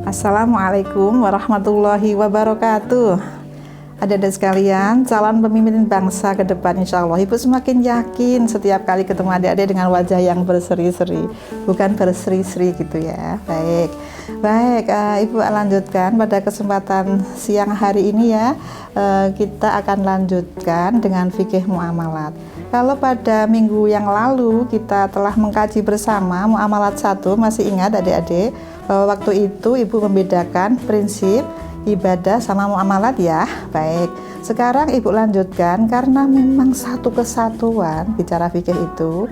Assalamualaikum warahmatullahi wabarakatuh. Adik-adik sekalian, calon pemimpin bangsa ke depan insya Allah, Ibu semakin yakin setiap kali ketemu adik-adik dengan wajah yang berseri-seri, bukan berseri-seri gitu ya. Baik, Ibu lanjutkan pada kesempatan siang hari ini ya. Kita akan lanjutkan dengan fikih muamalat. Kalau pada minggu yang lalu kita telah mengkaji bersama muamalat 1, masih ingat adik-adik bahwa waktu itu Ibu membedakan prinsip ibadah sama muamalat ya. Baik, sekarang Ibu lanjutkan karena memang satu kesatuan bicara fikih itu.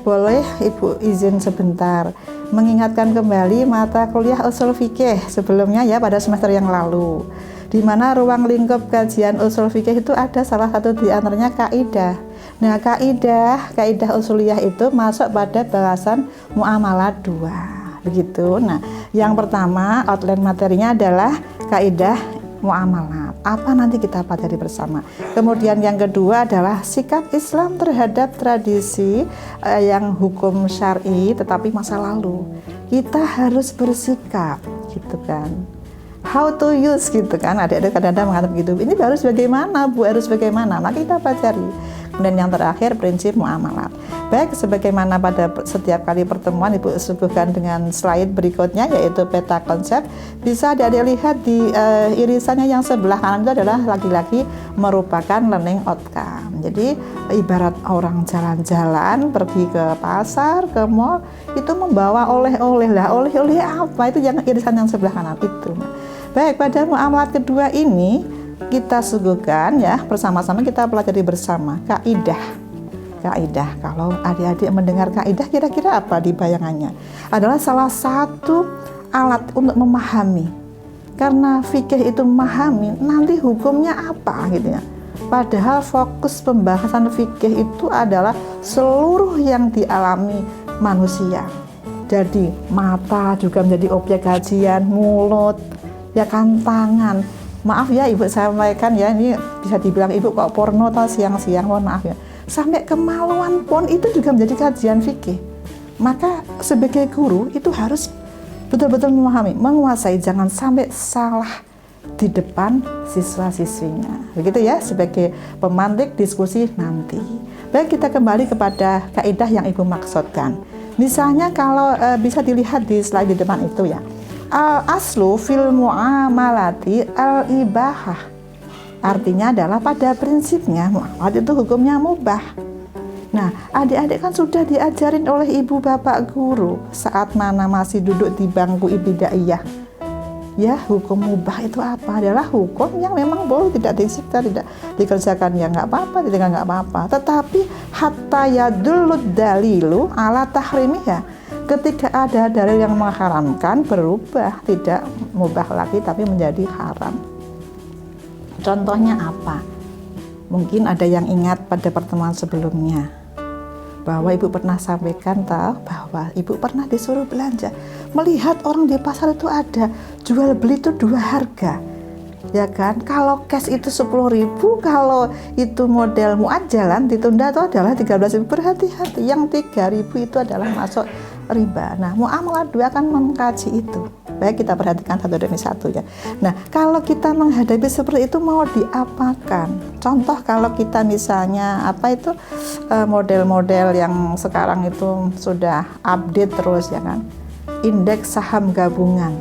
Boleh Ibu izin sebentar mengingatkan kembali mata kuliah usul fikih sebelumnya ya, pada semester yang lalu, di mana ruang lingkup kajian usul fikih itu ada salah satu di antaranya kaidah. Nah, kaidah usuliyah itu masuk pada bahasan muamalat 2. Begitu. Nah, yang pertama outline materinya adalah kaidah muamalat. Apa nanti kita pelajari bersama. Kemudian yang kedua adalah sikap Islam terhadap tradisi yang hukum syar'i tetapi masa lalu. Kita harus bersikap, gitu kan. How to use gitu kan. Adik-adik kadang-kadang mengatakan gitu. Ini harus bagaimana, Bu? Harus bagaimana? Maka kita pelajari. Dan yang terakhir prinsip muamalat. Baik, sebagaimana pada setiap kali pertemuan Ibu suguhkan dengan slide berikutnya, yaitu peta konsep. Bisa adik-adik lihat di irisannya yang sebelah kanan itu adalah lagi-lagi merupakan learning outcome. Jadi ibarat orang jalan-jalan pergi ke pasar, ke mall, itu membawa oleh-oleh lah. Oleh-oleh apa? Itu yang irisan yang sebelah kanan itu. Baik, pada muamalat kedua ini kita suguhkan ya, bersama-sama kita pelajari bersama kaidah. Kalau adik-adik mendengar kaidah, kira-kira apa di bayangannya? Adalah salah satu alat untuk memahami. Karena fikih itu memahami nanti hukumnya apa gitu ya. Padahal fokus pembahasan fikih itu adalah seluruh yang dialami manusia. Jadi mata juga menjadi objek kajian, mulut, ya kan, tangan. Maaf ya Ibu sampaikan ya, ini bisa dibilang Ibu kok porno atau siang-siang, mohon maaf ya. Sampai kemaluan pun itu juga menjadi kajian fikih. Maka sebagai guru itu harus betul-betul memahami, menguasai, jangan sampai salah di depan siswa-siswinya. Begitu ya, sebagai pemantik diskusi nanti. Baik, kita kembali kepada kaidah yang Ibu maksudkan. Misalnya kalau bisa dilihat di slide di depan itu ya. Al-aslu fil mu'amalati al-ibahah. Artinya adalah pada prinsipnya muamalat itu hukumnya mubah. Nah, adik-adik kan sudah diajarin oleh ibu bapak guru saat mana masih duduk di bangku ibtidaiyah. Ya, hukum mubah itu apa? Adalah hukum yang memang boleh tidak disiksa, tidak dikerjakan ya nggak apa-apa, tidak nggak apa-apa. Tetapi hatta yadulud dalilu ala tahrimiha. Ketika ada dalil yang mengharamkan, berubah, tidak mubah lagi tapi menjadi haram. Contohnya apa? Mungkin ada yang ingat pada pertemuan sebelumnya bahwa Ibu pernah sampaikan bahwa Ibu pernah disuruh belanja, melihat orang di pasar itu ada jual beli itu 2 harga, ya kan? Kalau cash itu 10.000, kalau itu model muajalan ditunda itu adalah 13.000. Berhati-hati, yang 3.000 itu adalah masuk riba. Nah, muamalat 2 akan mengkaji itu. Baik, kita perhatikan satu demi satu ya. Nah, kalau kita menghadapi seperti itu mau diapakan? Contoh kalau kita misalnya model-model yang sekarang itu sudah update terus ya kan. Indeks saham gabungan.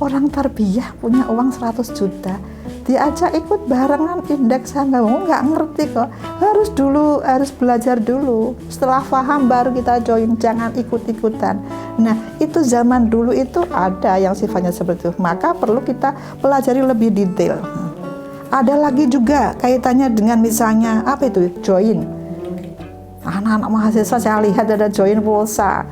Orang tarbiyah punya uang 100 juta, diajak ikut barengan indeks saham gabungan, nggak ngerti kok. Harus belajar dulu. Setelah paham baru kita join, jangan ikut-ikutan. Nah, itu zaman dulu itu ada yang sifatnya seperti itu. Maka perlu kita pelajari lebih detail. Ada lagi juga kaitannya dengan misalnya join. Anak-anak mahasiswa saya lihat ada join pulsa.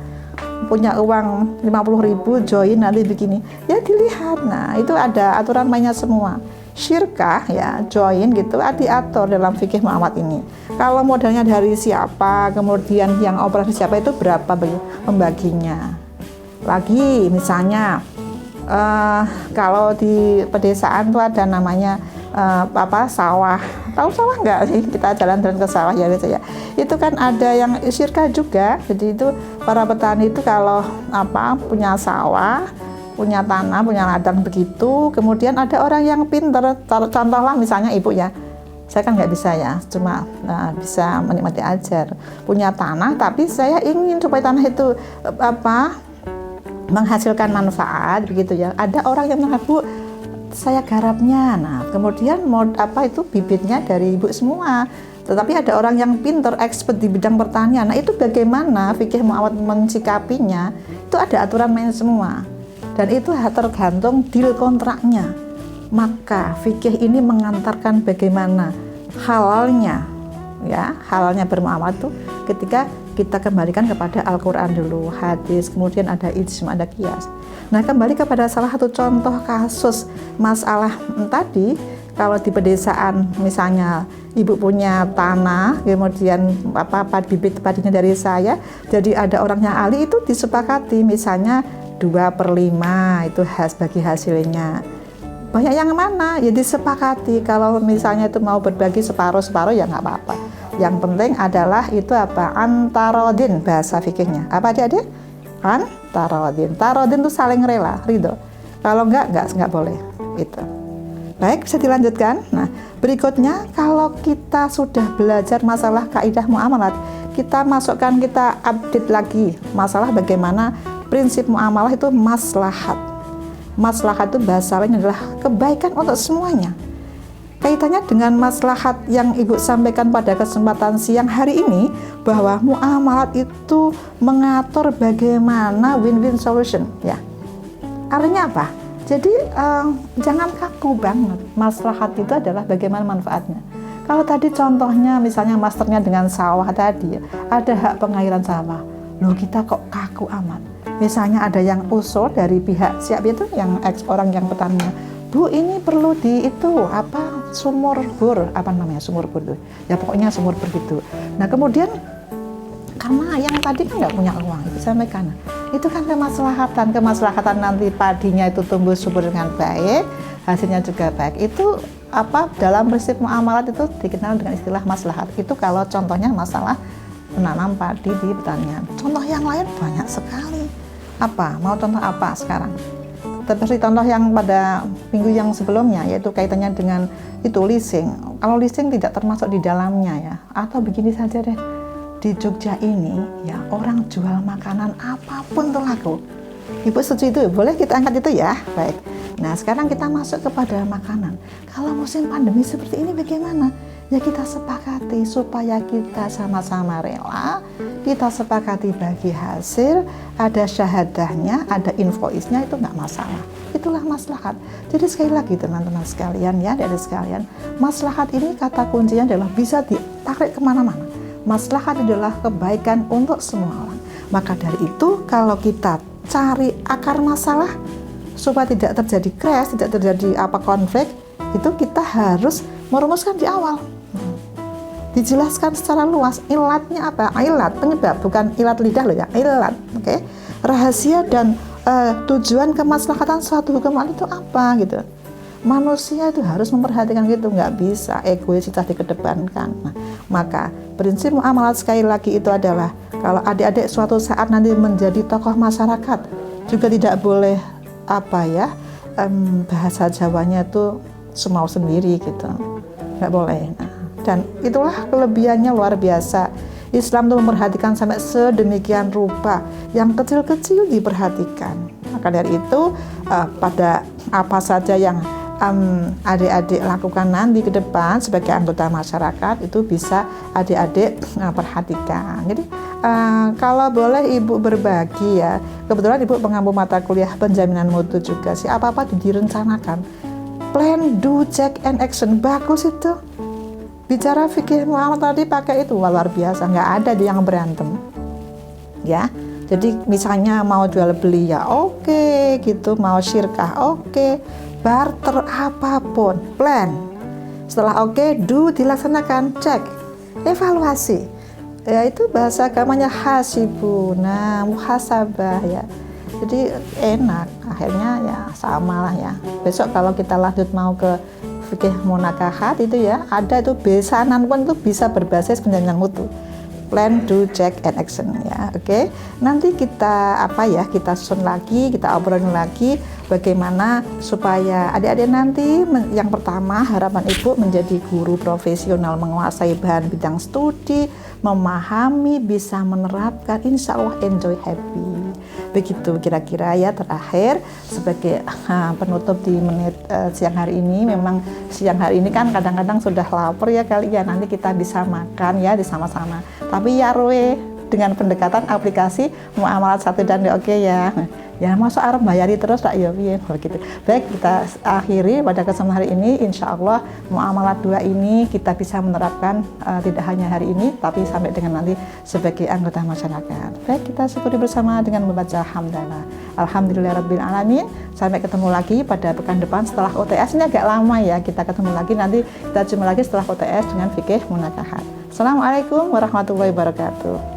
Punya uang 50.000 join nanti begini. Ya dilihat. Nah, itu ada aturan mainnya semua. Syirkah ya, join gitu diatur dalam fikih muamalat ini. Kalau modalnya dari siapa, kemudian yang operasi siapa, itu berapa pembaginya. Lagi misalnya kalau di pedesaan tuh ada namanya sawah. Tahu sawah nggak sih? Kita jalan-jalan ke sawah ya gitu ya. Itu kan ada yang syirkah juga. Jadi itu para petani itu kalau punya sawah, punya tanah, punya ladang begitu, kemudian ada orang yang pintar, contohlah misalnya ibu ya, saya kan nggak bisa ya, cuma bisa menikmati ajar, punya tanah, tapi saya ingin supaya tanah itu menghasilkan manfaat begitu ya. Ada orang yang mengatakan, Bu, saya garapnya, nah kemudian itu bibitnya dari ibu semua. Tetapi ada orang yang pintar, expert di bidang pertanian. Nah itu bagaimana fikih muamalat mensikapinya? Itu ada aturan main semua. Dan itu tergantung deal kontraknya. Maka fikih ini mengantarkan bagaimana halalnya, ya halalnya bermuamalah itu ketika kita kembalikan kepada Al-Quran dulu, hadis, kemudian ada ijma, ada qiyas. Nah kembali kepada salah satu contoh kasus masalah tadi. Kalau di pedesaan misalnya ibu punya tanah, kemudian bibit padinya dari saya, jadi ada orang yang ahli, itu disepakati misalnya 2/5 itu bagi hasilnya. Banyak yang mana ya disepakati, kalau misalnya itu mau berbagi separuh-separuh ya nggak apa-apa. Yang penting adalah itu antarodin, bahasa fikihnya apa adik-adik? Antarodin. Tarodin itu saling rela, ridho. Kalau nggak boleh itu. Baik, bisa dilanjutkan. Nah, berikutnya kalau kita sudah belajar masalah kaidah muamalat, kita update lagi masalah bagaimana prinsip muamalah itu maslahat. Maslahat itu bahasa lain adalah kebaikan untuk semuanya. Kaitannya dengan maslahat yang Ibu sampaikan pada kesempatan siang hari ini, bahwa muamalat itu mengatur bagaimana win-win solution, ya. Artinya apa? Jadi jangan kaku banget. Maslahat itu adalah bagaimana manfaatnya. Kalau tadi contohnya misalnya masternya dengan sawah tadi, ada hak pengairan sawah. Loh kita kok kaku amat. Misalnya ada yang usul dari pihak siapa itu yang orang yang petaninya, Bu ini perlu sumur bor, sumur bor itu. Ya pokoknya sumur bor gitu. Nah kemudian karena yang tadi kan nggak punya uang, itu sampaikan. Itu kan kemaslahatan nanti padinya itu tumbuh subur dengan baik, hasilnya juga baik. Itu dalam prinsip muamalat itu dikenal dengan istilah maslahat. Itu kalau contohnya masalah menanam padi di pertanian. Contoh yang lain banyak sekali. Mau contoh apa sekarang? Seperti contoh yang pada minggu yang sebelumnya, yaitu kaitannya dengan itu leasing. Kalau leasing tidak termasuk di dalamnya ya, atau begini saja deh. Di Jogja ini ya orang jual makanan apapun tuh laku. Ibu setuju itu? Boleh kita angkat itu ya? Baik. Nah sekarang kita masuk kepada makanan. Kalau musim pandemi seperti ini bagaimana? Ya kita sepakati supaya kita sama-sama rela, kita sepakati bagi hasil, ada syahadahnya, ada invoice-nya, itu nggak masalah. Itulah maslahat. Jadi sekali lagi teman-teman sekalian ya, dari sekalian, maslahat ini kata kuncinya adalah bisa ditarik kemana-mana. Maslahat adalah kebaikan untuk semua orang. Maka dari itu kalau kita cari akar masalah supaya tidak terjadi crash, tidak terjadi konflik, itu kita harus merumuskan di awal. Dijelaskan secara luas ilatnya apa? Ilat penyebab, bukan ilat lidah loh ya, ilat. Oke. Rahasia dan tujuan kemaslahatan suatu hukum itu apa gitu. Manusia itu harus memperhatikan gitu, nggak bisa egoisitas dikedepankan. Nah, maka prinsip muamalat sekali lagi itu adalah kalau adik-adik suatu saat nanti menjadi tokoh masyarakat juga tidak boleh bahasa Jawanya itu semau sendiri gitu, nggak boleh. Nah, dan itulah kelebihannya luar biasa. Islam itu memperhatikan sampai sedemikian rupa, yang kecil-kecil diperhatikan. Maka dari itu pada apa saja yang adik-adik lakukan nanti ke depan sebagai anggota masyarakat itu bisa adik-adik perhatikan. Jadi kalau boleh Ibu berbagi ya, kebetulan Ibu pengampu mata kuliah penjaminan mutu juga sih, apa-apa direncanakan, plan, do, check, and action, bagus itu. Bicara fikih muamalah tadi pakai itu luar biasa, nggak ada yang berantem ya. Jadi misalnya mau jual beli ya oke, gitu, mau syirkah oke, barter apapun, plan. Setelah oke, do, dilaksanakan, cek, evaluasi. Ya itu bahasa agamanya hasibuna, muhasabah ya. Jadi enak, akhirnya ya sama lah ya. Besok kalau kita lanjut mau ke fikih munakahat itu ya, ada itu besanan pun itu bisa berbasis penjaminan mutu. plan, do, check, and action ya. Oke. Nanti kita kita susun lagi, kita obrolin lagi bagaimana supaya adik-adik nanti yang pertama harapan Ibu menjadi guru profesional, menguasai bahan bidang studi, memahami, bisa menerapkan, insya Allah enjoy, happy. Begitu kira-kira ya. Terakhir sebagai penutup di menit siang hari ini, memang siang hari ini kan kadang-kadang sudah lapar ya kalian, nanti kita bisa makan ya di sama-sama, tapi ya Roe dengan pendekatan aplikasi muamalat 1 dan 2 oke ya. Ya masa Arab bayari terus tak ya begitu. Baik, kita akhiri pada kesempatan hari ini. Insya Allah muamalat 2 ini kita bisa menerapkan tidak hanya hari ini tapi sampai dengan nanti sebagai anggota masyarakat. Baik, kita syukuri bersama dengan membaca hamdalah. Alhamdulillahirabbil alamin. Sampai ketemu lagi pada pekan depan setelah OTS. Ini agak lama ya, kita ketemu lagi nanti, kita jumpa lagi setelah OTS dengan fikih munakahat. Assalamualaikum warahmatullahi wabarakatuh.